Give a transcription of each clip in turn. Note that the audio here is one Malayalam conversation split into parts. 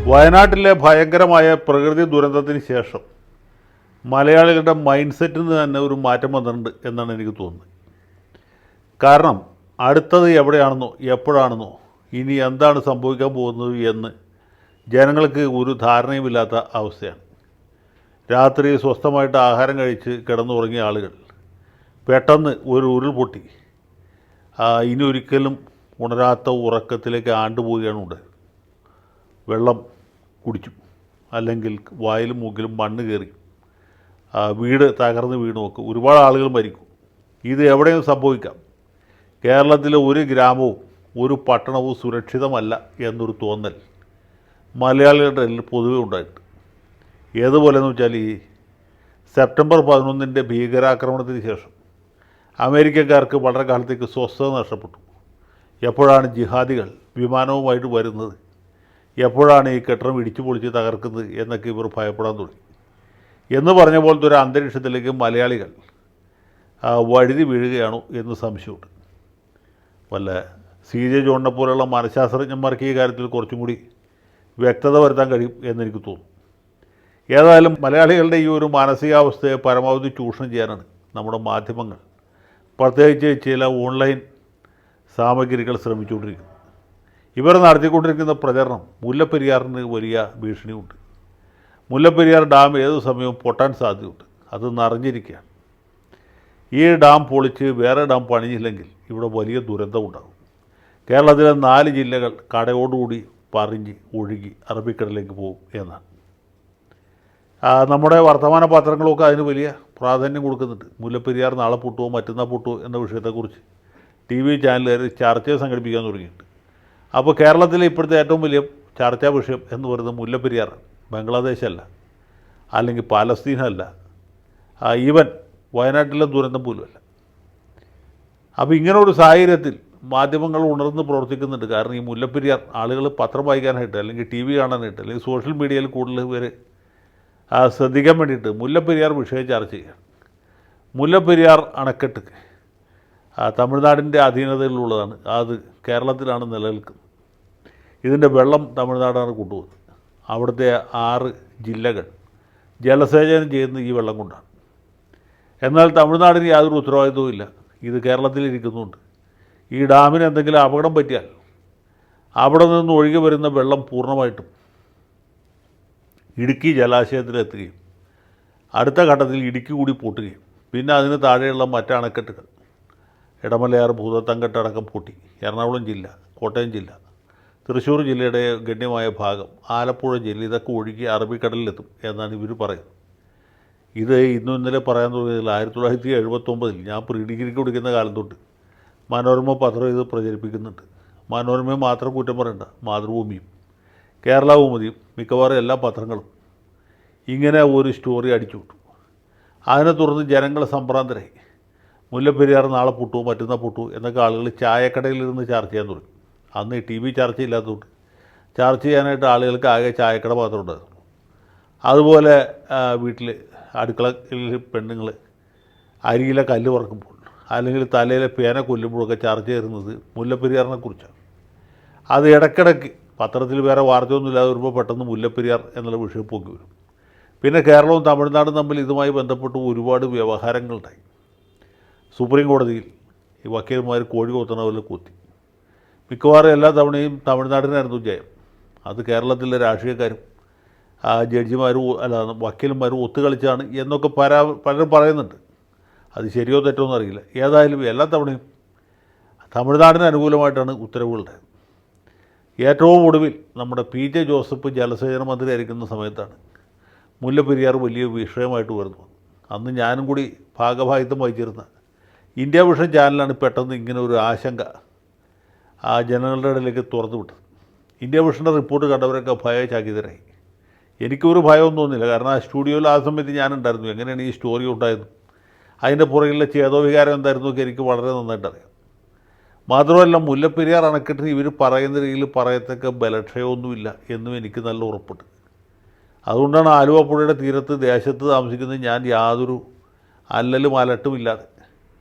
വയനാട്ടിലെ ഭയങ്കരമായ പ്രകൃതി ദുരന്തത്തിന് ശേഷം മലയാളികളുടെ മൈൻഡ് സെറ്റിൽ നിന്ന് തന്നെ ഒരു മാറ്റം വന്നിട്ടുണ്ട് എന്നാണ് എനിക്ക് തോന്നുന്നത്. കാരണം അടുത്തത് എവിടെയാണെന്നോ എപ്പോഴാണെന്നോ ഇനി എന്താണ് സംഭവിക്കാൻ പോകുന്നത് എന്ന് ജനങ്ങൾക്ക് ഒരു ധാരണയുമില്ലാത്ത അവസ്ഥയാണ്. രാത്രി സ്വസ്ഥമായിട്ട് ആഹാരം കഴിച്ച് കിടന്നുറങ്ങിയ ആളുകൾ പെട്ടെന്ന് ഒരു ഉരുൾപൊട്ടി ഇനി ഒരിക്കലും ഉണരാത്ത ഉറക്കത്തിലേക്ക് ആണ്ടുപോവുകയാണ് ഉണ്ടായത്. വെള്ളം കുടിച്ചു, അല്ലെങ്കിൽ വായിലും മൂക്കിലും മണ്ണ് കയറി, വീട് തകർന്ന് വീണുമൊക്കെ ഒരുപാട് ആളുകൾ മരിക്കും. ഇത് എവിടെയും സംഭവിക്കാം. കേരളത്തിലെ ഒരു ഗ്രാമവും ഒരു പട്ടണവും സുരക്ഷിതമല്ല എന്നൊരു തോന്നൽ മലയാളികളുടെ ഇടയിൽ പൊതുവെ ഉണ്ടായിട്ടുണ്ട്. ഏതുപോലെയെന്ന് വെച്ചാൽ ഈ സെപ്റ്റംബർ 11 ഭീകരാക്രമണത്തിന് ശേഷം അമേരിക്കക്കാർക്ക് വളരെ കാലത്തേക്ക് സ്വസ്ഥത നഷ്ടപ്പെട്ടു. എപ്പോഴാണ് ജിഹാദികൾ വിമാനവുമായിട്ട് വരുന്നത്, എപ്പോഴാണ് ഈ കെട്ടിടം ഇടിച്ചു പൊളിച്ച് തകർക്കുന്നത് എന്നൊക്കെ ഇവർ ഭയപ്പെടാൻ തുടങ്ങി. എന്ന് പറഞ്ഞ പോലത്തെ ഒരു അന്തരീക്ഷത്തിലേക്ക് മലയാളികൾ വഴുതി വീഴുകയാണോ എന്ന് സംശയമുണ്ട്. വല്ല CJ ജോണിനെ പോലെയുള്ള മനഃശാസ്ത്രജ്ഞന്മാർക്ക് ഈ കാര്യത്തിൽ കുറച്ചും കൂടി വ്യക്തത വരുത്താൻ കഴിയും എന്നെനിക്ക് തോന്നുന്നു. ഏതായാലും മലയാളികളുടെ ഈ ഒരു മാനസികാവസ്ഥയെ പരമാവധി ചൂഷണം ചെയ്യാനാണ് നമ്മുടെ മാധ്യമങ്ങൾ, പ്രത്യേകിച്ച് ചില ഓൺലൈൻ സാമഗ്രികൾ ശ്രമിച്ചുകൊണ്ടിരിക്കുന്നത്. ഇവർ നടത്തിക്കൊണ്ടിരിക്കുന്ന പ്രചരണം മുല്ലപ്പെരിയാറിന് വലിയ ഭീഷണിയുണ്ട്. മുല്ലപ്പെരിയാർ ഡാം ഏതു സമയവും പൊട്ടാൻ സാധ്യതയുണ്ട്. അത് നിറഞ്ഞിരിക്കുകയാണ്. ഈ ഡാം പൊളിച്ച് വേറെ ഡാം പണിഞ്ഞില്ലെങ്കിൽ ഇവിടെ വലിയ ദുരന്തമുണ്ടാകും. കേരളത്തിലെ 4 ജില്ലകൾ കടയോടുകൂടി പറഞ്ഞ് ഒഴുകി അറബിക്കടലിലേക്ക് പോകും എന്നാണ്. നമ്മുടെ വർത്തമാന പത്രങ്ങളൊക്കെ അതിന് വലിയ പ്രാധാന്യം കൊടുക്കുന്നുണ്ട്. മുല്ലപ്പെരിയാർ നാളെ പൊട്ടുമോ മറ്റന്നാൾ പൊട്ടുമോ എന്ന വിഷയത്തെക്കുറിച്ച് TV ചാനലുകാർ ചർച്ചയെ സംഘടിപ്പിക്കാൻ തുടങ്ങിയിട്ടുണ്ട്. അപ്പോൾ കേരളത്തിലെ ഇപ്പോഴത്തെ ഏറ്റവും വലിയ ചർച്ചാ വിഷയം എന്ന് പറയുന്നത് മുല്ലപ്പെരിയാർ, ബംഗ്ലാദേശല്ല, അല്ലെങ്കിൽ പാലസ്തീനല്ല, ഈവൻ വയനാട്ടിലെ ദുരന്തം പോലുമല്ല. അപ്പോൾ ഇങ്ങനൊരു സാഹചര്യത്തിൽ മാധ്യമങ്ങൾ ഉണർന്ന് പ്രവർത്തിക്കുന്നുണ്ട്. കാരണം ഈ മുല്ലപ്പെരിയാർ ആളുകൾ പത്രം വായിക്കാനായിട്ട്, അല്ലെങ്കിൽ TV കാണാനായിട്ട്, അല്ലെങ്കിൽ സോഷ്യൽ മീഡിയയിൽ കൂടുതൽ പേര് ശ്രദ്ധിക്കാൻ വേണ്ടിയിട്ട് മുല്ലപ്പെരിയാർ വിഷയം ചർച്ച ചെയ്യുകയാണ്. മുല്ലപ്പെരിയാർ അണക്കെട്ട് തമിഴ്നാടിൻ്റെ അധീനതയിലുള്ളതാണ്. അത് കേരളത്തിലാണ് നിലനിൽക്കുന്നത്. ഇതിൻ്റെ വെള്ളം തമിഴ്നാടാണ് കൊണ്ടുപോകുന്നത്. അവിടുത്തെ 6 ജില്ലകൾ ജലസേചനം ചെയ്യുന്നത് ഈ വെള്ളം കൊണ്ടാണ്. എന്നാൽ തമിഴ്നാടിന് യാതൊരു ഉത്തരവാദിത്വവും ഇല്ല. ഇത് കേരളത്തിലിരിക്കുന്നുണ്ട്. ഈ ഡാമിന് എന്തെങ്കിലും അപകടം പറ്റിയാൽ അവിടെ നിന്ന് ഒഴുകി വരുന്ന വെള്ളം പൂർണ്ണമായിട്ടും ഇടുക്കി ജലാശയത്തിലെത്തുകയും അടുത്ത ഘട്ടത്തിൽ ഇടുക്കി കൂടി പൊട്ടുകയും പിന്നെ അതിന് താഴെയുള്ള മറ്റ് അണക്കെട്ടുകൾ ഇടമലയാർ, ഭൂതത്തങ്കട്ട് അടക്കം പൊട്ടി എറണാകുളം ജില്ല, കോട്ടയം ജില്ല, തൃശ്ശൂർ ജില്ലയുടെ ഗണ്യമായ ഭാഗം, ആലപ്പുഴ ജില്ല, ഇതൊക്കെ ഒഴുകി അറബിക്കടലിലെത്തും എന്നാണ് ഇവർ പറയുന്നത്. ഇത് ഇന്നും ഇന്നലെ പറയാൻ തുടങ്ങിയതിൽ 1979 ഞാൻ പ്രീ ഡിഗ്രിക്ക് പഠിക്കുന്ന കാലം തൊട്ട് മനോരമ പത്രം ഇത് പ്രചരിപ്പിക്കുന്നുണ്ട്. മനോരമയെ മാത്രം കുറ്റം പറയണ്ട, മാതൃഭൂമിയും കേരള കൗമുദിയും മിക്കവാറും എല്ലാ പത്രങ്ങളും ഇങ്ങനെ ഒരു സ്റ്റോറി അടിച്ചു വിട്ടു. അതിനെ തുടർന്ന് ജനങ്ങൾ സംഭ്രാന്തരായി. മുല്ലപ്പെരിയാർ നാളെ പൊട്ടുമോ മറ്റന്നാൾ പൊട്ടുമോ എന്നൊക്കെ ആളുകൾ ചായക്കടയിലിരുന്ന് ചർച്ച ചെയ്യാൻ തുടങ്ങി. അന്ന് TV ചർച്ചയില്ലാത്തതുകൊണ്ട് ചർച്ച ചെയ്യാനായിട്ട് ആളുകൾക്ക് ആകെ ചായക്കട മാത്രമേ ഉണ്ടായിരുന്നു. അതുപോലെ വീട്ടിൽ അടുക്കളയിൽ പെണ്ണുങ്ങൾ അരിയിലെ കല്ല് വറക്കുമ്പോൾ അല്ലെങ്കിൽ തലയിലെ പേന കൊല്ലുമ്പോഴൊക്കെ ചർച്ച ചെയ്യുന്നത് മുല്ലപ്പെരിയാറിനെ കുറിച്ചാണ്. അത് ഇടയ്ക്കിടയ്ക്ക് പത്രത്തിൽ വേറെ വാർത്തയൊന്നുമില്ലാതെ വരുമ്പോൾ പെട്ടെന്ന് മുല്ലപ്പെരിയാർ എന്നുള്ള വിഷയം പൊങ്ങി വരും. പിന്നെ കേരളവും തമിഴ്നാടും തമ്മിൽ ഇതുമായി ബന്ധപ്പെട്ട് ഒരുപാട് വ്യവഹാരങ്ങളുണ്ടായി. സുപ്രീം കോടതിയിൽ ഈ വക്കീൽമാർ കോഴി കൊത്തുന്ന പോലെ കൊത്തി. മിക്കവാറും എല്ലാ തവണയും തമിഴ്നാടിനായിരുന്നു ജയം. അത് കേരളത്തിലെ രാഷ്ട്രീയക്കാരും ജഡ്ജിമാരും വക്കീലന്മാരും ഒത്തുകളിച്ചാണ് എന്നൊക്കെ പലരും പറയുന്നുണ്ട്. അത് ശരിയോ തെറ്റോ എന്നറിയില്ല. ഏതായാലും എല്ലാ തവണയും തമിഴ്നാടിന് അനുകൂലമായിട്ടാണ് ഉത്തരവുകളുണ്ടായത്. ഏറ്റവും ഒടുവിൽ നമ്മുടെ PJ ജോസഫ് ജലസേചന മന്ത്രിയായിരിക്കുന്ന സമയത്താണ് മുല്ലപ്പെരിയാർ വലിയ വിഷയമായിട്ട് വരുന്നത്. അന്ന് ഞാനും കൂടി ഭാഗഭാഗിത്വം വഹിച്ചിരുന്ന ഇന്ത്യ വിഷൻ ചാനലാണ് പെട്ടെന്ന് ഇങ്ങനെ ഒരു ആശങ്ക ജനങ്ങളുടെ ഇടയിലേക്ക് തുറന്നു വിട്ടത്. ഇന്ത്യ വിഷൻ്റെ റിപ്പോർട്ട് കണ്ടവരൊക്കെ ഭയചകിതരായി. എനിക്കൊരു ഭയമൊന്നും തോന്നില്ല. കാരണം ആ സ്റ്റുഡിയോയിൽ ആ സമയത്ത് ഞാനുണ്ടായിരുന്നു. എങ്ങനെയാണ് ഈ സ്റ്റോറി ഉണ്ടായത്, അതിൻ്റെ പുറകിലെ ചേതോവികാരം എന്തായിരുന്നു ഒക്കെ എനിക്ക് വളരെ നന്നായിട്ടറിയാം. മാത്രമല്ല മുല്ലപ്പെരിയാർ അണക്കെട്ടിന് ഇവർ പറയുന്ന രീതിയിൽ പറയത്തക്ക ബലക്ഷയമൊന്നുമില്ല എന്നും എനിക്ക് നല്ല ഉറപ്പുണ്ട്. അതുകൊണ്ടാണ് ആലുവ പുഴയുടെ തീരത്ത് ദേശത്ത് താമസിക്കുന്നത് ഞാൻ യാതൊരു അല്ലലും അലട്ടുമില്ലാതെ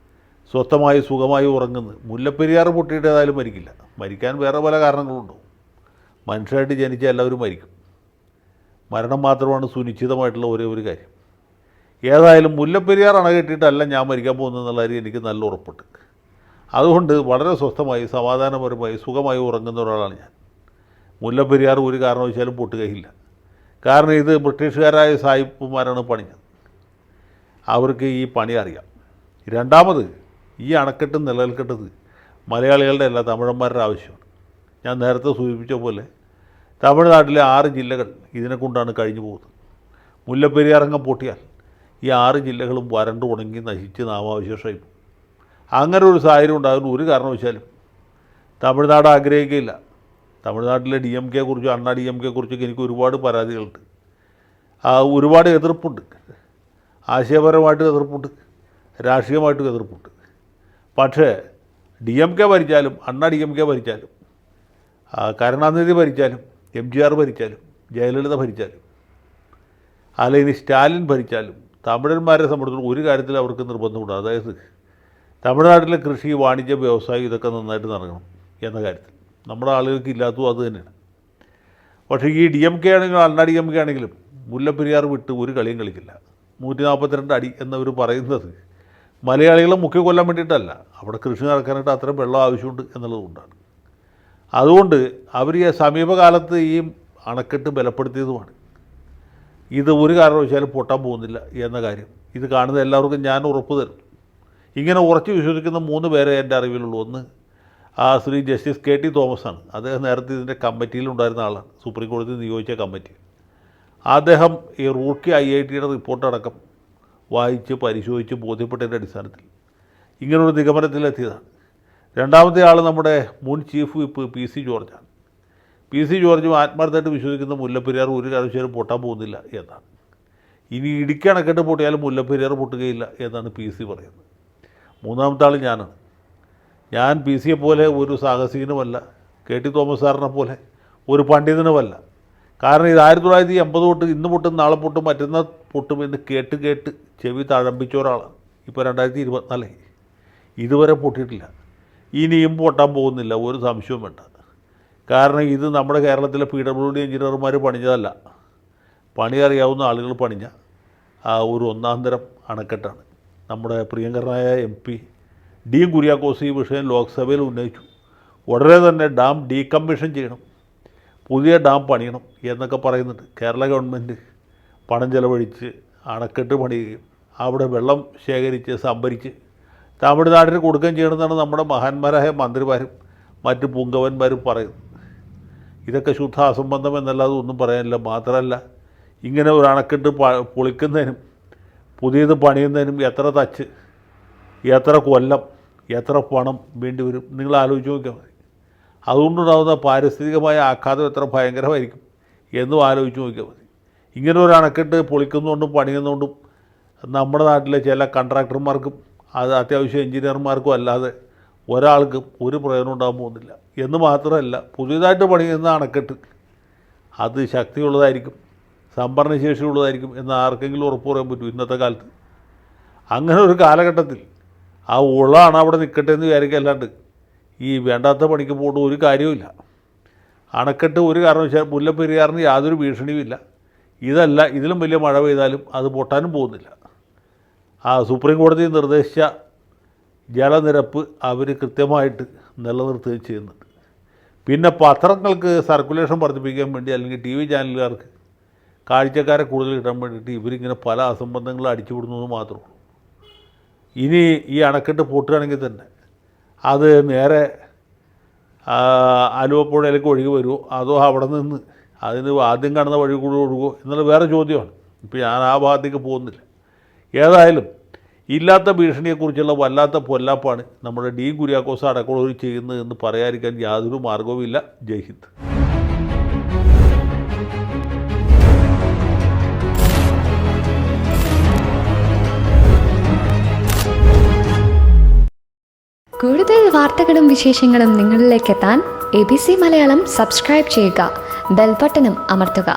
സ്വസ്ഥമായി സുഖമായി ഉറങ്ങുന്നത്. മുല്ലപ്പെരിയാർ പൊട്ടിയിട്ട് ഏതായാലും മരിക്കില്ല. മരിക്കാൻ വേറെ പല കാരണങ്ങളുണ്ടാവും. മനുഷ്യരായിട്ട് ജനിച്ച എല്ലാവരും മരിക്കും. മരണം മാത്രമാണ് സുനിശ്ചിതമായിട്ടുള്ള ഒരേ ഒരു കാര്യം. ഏതായാലും മുല്ലപ്പെരിയാർ അണ കെട്ടിയിട്ടല്ല ഞാൻ മരിക്കാൻ പോകുന്നതെന്നുള്ള കാര്യം എനിക്ക് നല്ല ഉറപ്പുണ്ട്. അതുകൊണ്ട് വളരെ സ്വസ്ഥമായി സമാധാനപരമായി സുഖമായി ഉറങ്ങുന്ന ഒരാളാണ് ഞാൻ. മുല്ലപ്പെരിയാർ ഒരു കാരണവശാലും പൊട്ടുകയില്ല. കാരണം ഇത് ബ്രിട്ടീഷുകാരായ സായിപ്പുമാരാണ് പണിഞ്ഞത്. അവർക്ക് ഈ പണി അറിയാം. രണ്ടാമത്, ഈ അണക്കെട്ട് നിലനിൽക്കേണ്ടത് മലയാളികളുടെ അല്ല, തമിഴന്മാരുടെ ആവശ്യമാണ്. ഞാൻ നേരത്തെ സൂചിപ്പിച്ച പോലെ തമിഴ്നാട്ടിലെ 6 ജില്ലകൾ ഇതിനെ കൊണ്ടാണ് കഴിഞ്ഞു പോകുന്നത്. മുല്ലപ്പെരിയാറങ്ങം പൊട്ടിയാൽ ഈ 6 ജില്ലകളും വരണ്ട് ഉണങ്ങി നശിച്ച് നാമാവശേഷമായി പോകും. അങ്ങനെ ഒരു സാഹചര്യം ഉണ്ടാകുന്ന ഒരു കാരണവശാലും തമിഴ്നാട് ആഗ്രഹിക്കുകയില്ല. തമിഴ്നാട്ടിലെ DMK കുറിച്ചും അണ്ണാ DMK കുറിച്ചൊക്കെ എനിക്ക് ഒരുപാട് പരാതികളുണ്ട്. ഒരുപാട് എതിർപ്പുണ്ട്. ആശയപരമായിട്ട് എതിർപ്പുണ്ട്, രാഷ്ട്രീയമായിട്ടും എതിർപ്പുണ്ട്. പക്ഷേ DMK ഭരിച്ചാലും അണ്ണാ DMK ഭരിച്ചാലും കരുണാനിധി ഭരിച്ചാലും MGR ഭരിച്ചാലും ജയലളിത ഭരിച്ചാലും അല്ലെങ്കിൽ സ്റ്റാലിൻ ഭരിച്ചാലും തമിഴന്മാരെ സംബന്ധിച്ചിടത്തോളം ഒരു കാര്യത്തിൽ അവർക്ക് നിർബന്ധമുണ്ട്. അതായത് തമിഴ്നാട്ടിലെ കൃഷി, വാണിജ്യ, വ്യവസായം ഇതൊക്കെ നന്നായിട്ട് നടക്കണം എന്ന കാര്യത്തിൽ. നമ്മുടെ ആളുകൾക്ക് ഇല്ലാത്തതും അത് തന്നെയാണ്. പക്ഷേ ഈ DMK ആണെങ്കിലും അണ്ണാ DMK ആണെങ്കിലും മുല്ലപ്പെരിയാർ വിട്ട് ഒരു കളിയും കളിക്കില്ല. 142 അടി എന്നവർ പറയുന്നത് മലയാളികളെ മുക്കി കൊല്ലാൻ വേണ്ടിയിട്ടല്ല, അവിടെ കൃഷി നടക്കാനായിട്ട് അത്രയും വെള്ളം ആവശ്യമുണ്ട് എന്നുള്ളതുകൊണ്ടാണ്. അതുകൊണ്ട് അവർ ഈ സമീപകാലത്ത് ഈ അണക്കെട്ട് ബലപ്പെടുത്തിയതുമാണ്. ഇത് ഒരു കാരണവശാലും പൊട്ടാൻ പോകുന്നില്ല എന്ന കാര്യം ഇത് കാണുന്ന എല്ലാവർക്കും ഞാൻ ഉറപ്പ് തരുന്നു. ഇങ്ങനെ ഉറച്ചു വിശ്വസിക്കുന്ന 3 പേരെ എൻ്റെ അറിവിലുള്ളൂ. ഒന്ന് ശ്രീ ജസ്റ്റിസ് KT തോമസാണ്. അദ്ദേഹം നേരത്തെ ഇതിൻ്റെ കമ്മിറ്റിയിലുണ്ടായിരുന്ന ആളാണ്, സുപ്രീം കോടതി നിയോഗിച്ച കമ്മിറ്റി. അദ്ദേഹം ഈ റൂർക്കി IITയുടെ റിപ്പോർട്ടടക്കം വായിച്ച് പരിശോധിച്ച് ബോധ്യപ്പെട്ടതിൻ്റെ അടിസ്ഥാനത്തിൽ ഇങ്ങനൊരു നിഗമനത്തിലെത്തിയതാണ്. രണ്ടാമത്തെ ആൾ നമ്മുടെ മുൻ ചീഫ് വിപ്പ് PC ജോർജാണ്. PC ജോർജും ആത്മാർത്ഥമായിട്ട് വിശ്വസിക്കുന്ന മുല്ലപ്പെരിയാർ ഒരു കാരണവശാലും പൊട്ടാൻ പോകുന്നില്ല എന്നാണ്. ഇനി ഇടുക്കി അണക്കെട്ട് പൊട്ടിയാലും മുല്ലപ്പെരിയാർ പൊട്ടുകയില്ല എന്നാണ് PC പറയുന്നത്. മൂന്നാമത്തെ ആൾ ഞാനാണ്. ഞാൻ PC പോലെ ഒരു സാഹസികനുമല്ല, KT തോമസ് സാറിനെ പോലെ ഒരു പണ്ഡിതനുമല്ല. കാരണം ഇത് 1980 തൊട്ട് ഇന്ന് പൊട്ടും നാളെ പൊട്ടും മറ്റന്നാൾ പൊട്ടും എന്ന് കേട്ട് ചെവി തഴമ്പിച്ച ഒരാളാണ്. ഇപ്പോൾ 2024 ഇതുവരെ പൊട്ടിയിട്ടില്ല, ഇനിയും പൊട്ടാൻ പോകുന്നില്ല, ഒരു സംശയവും വേണ്ട. കാരണം ഇത് നമ്മുടെ കേരളത്തിലെ PWD എഞ്ചിനീയർമാർ പണിഞ്ഞതല്ല, പണി അറിയാവുന്ന ആളുകൾ പണിഞ്ഞ ഒരു ഒന്നാം തരം അണക്കെട്ടാണ്. നമ്മുടെ പ്രിയങ്കരനായ MP D കുര്യാക്കോസ് ഈ വിഷയം ലോക്സഭയിൽ ഉന്നയിച്ചു. ഉടനെ തന്നെ ഡാം ഡീകമ്മീഷൻ ചെയ്യണം, പുതിയ ഡാം പണിയണം എന്നൊക്കെ പറയുന്നുണ്ട്. കേരള ഗവൺമെൻറ് പണം ചെലവഴിച്ച് അണക്കെട്ട് പണിയുകയും അവിടെ വെള്ളം ശേഖരിച്ച് സംഭരിച്ച് തമിഴ്നാടിന് കൊടുക്കുകയും ചെയ്യണമെന്നാണ് നമ്മുടെ മഹാന്മാരായ മന്ത്രിമാരും മറ്റ് പുങ്കവന്മാരും പറയുന്നത്. ഇതൊക്കെ ശുദ്ധ അസംബന്ധം എന്നല്ലാതെ ഒന്നും പറയാനില്ല. മാത്രമല്ല, ഇങ്ങനെ ഒരു അണക്കെട്ട് പൊളിക്കുന്നതിനും പുതിയത് പണിയുന്നതിനും എത്ര തച്ച്, എത്ര കൊല്ലം, എത്ര പണം വേണ്ടി വരും നിങ്ങൾ ആലോചിച്ച് നോക്കിയാൽ മതി. അതുകൊണ്ടുണ്ടാകുന്ന പാരിസ്ഥിതികമായ ആഘാതം എത്ര ഭയങ്കരമായിരിക്കും എന്നും ആലോചിച്ച് നോക്കിയാൽ മതി. ഇങ്ങനെ ഒരു അണക്കെട്ട് പൊളിക്കുന്നതുകൊണ്ടും പണിയുന്നതുകൊണ്ടും നമ്മുടെ നാട്ടിലെ ചില കോൺട്രാക്ടർമാർക്കും അത് അത്യാവശ്യം എഞ്ചിനീയർമാർക്കും അല്ലാതെ ഒരാൾക്കും ഒരു പ്രയോജനം ഉണ്ടാകാൻ പോകുന്നില്ല. എന്ന് മാത്രമല്ല, പുതിയതായിട്ട് പണിയുന്ന അണക്കെട്ട് അത് ശക്തിയുള്ളതായിരിക്കും, സംഭരണശേഷിയുള്ളതായിരിക്കും എന്ന് ആർക്കെങ്കിലും ഉറപ്പ് പറയാൻ പറ്റും ഇന്നത്തെ കാലത്ത്? അങ്ങനെ ഒരു കാലഘട്ടത്തിൽ ആ ഉള്ളാണ് അവിടെ നിൽക്കട്ടെ എന്ന് വിചാരിക്കല്ലാണ്ട് ഈ വേണ്ടാത്ത പണിക്ക് പോയിട്ട് ഒരു കാര്യവുമില്ല. അണക്കെട്ട് ഒരു കാരണവശാലും മുല്ലപ്പെരിയാറിന് യാതൊരു ഭീഷണിയുമില്ല. ഇതല്ല, ഇതിലും വലിയ മഴ പെയ്താലും അത് പൊട്ടാനും പോകുന്നില്ല. സുപ്രീം കോടതി നിർദ്ദേശിച്ച ജലനിരപ്പ് അവർ കൃത്യമായിട്ട് നിലനിർത്തുകയും ചെയ്യുന്നുണ്ട്. പിന്നെ പത്രങ്ങൾക്ക് സർക്കുലേഷൻ വർദ്ധിപ്പിക്കാൻ വേണ്ടി അല്ലെങ്കിൽ TV ചാനലുകാർക്ക് കാഴ്ചക്കാരെ കൂടുതൽ കിട്ടാൻ വേണ്ടിയിട്ട് ഇവരിങ്ങനെ പല അസംബന്ധങ്ങളും അടിച്ചുവിടുന്നത് മാത്രമേ ഉള്ളൂ. ഇനി ഈ അണക്കെട്ട് പൊട്ടുകയാണെങ്കിൽ തന്നെ അത് നേരെ ആലുവ പുഴയിലേക്ക് ഒഴുകി വരുമോ അതോ അവിടെ നിന്ന് അതിന് ആദ്യം കാണുന്ന വഴി കൂടി ഒഴുകുമോ എന്നുള്ള വേറെ ചോദ്യമാണ്. ഇപ്പോൾ ഞാൻ ആ ഭാഗത്തേക്ക് പോകുന്നില്ല. ഏതായാലും ഇല്ലാത്ത ഭീഷണിയെക്കുറിച്ചുള്ള വല്ലാത്ത പൊല്ലാപ്പാണ് നമ്മുടെ D കുര്യാക്കോസ് അടക്കമുള്ളവർ ചെയ്യുന്നത് എന്ന് പറയാതിരിക്കാൻ യാതൊരു മാർഗവുമില്ല. ജയ് ഹിന്ദ്. കൂടുതൽ വാർത്തകളും വിശേഷങ്ങളും നിങ്ങളിലേക്ക് എത്താൻ ABC മലയാളം സബ്സ്ക്രൈബ് ചെയ്യുക, ബെൽ ബട്ടണും അമർത്തുക.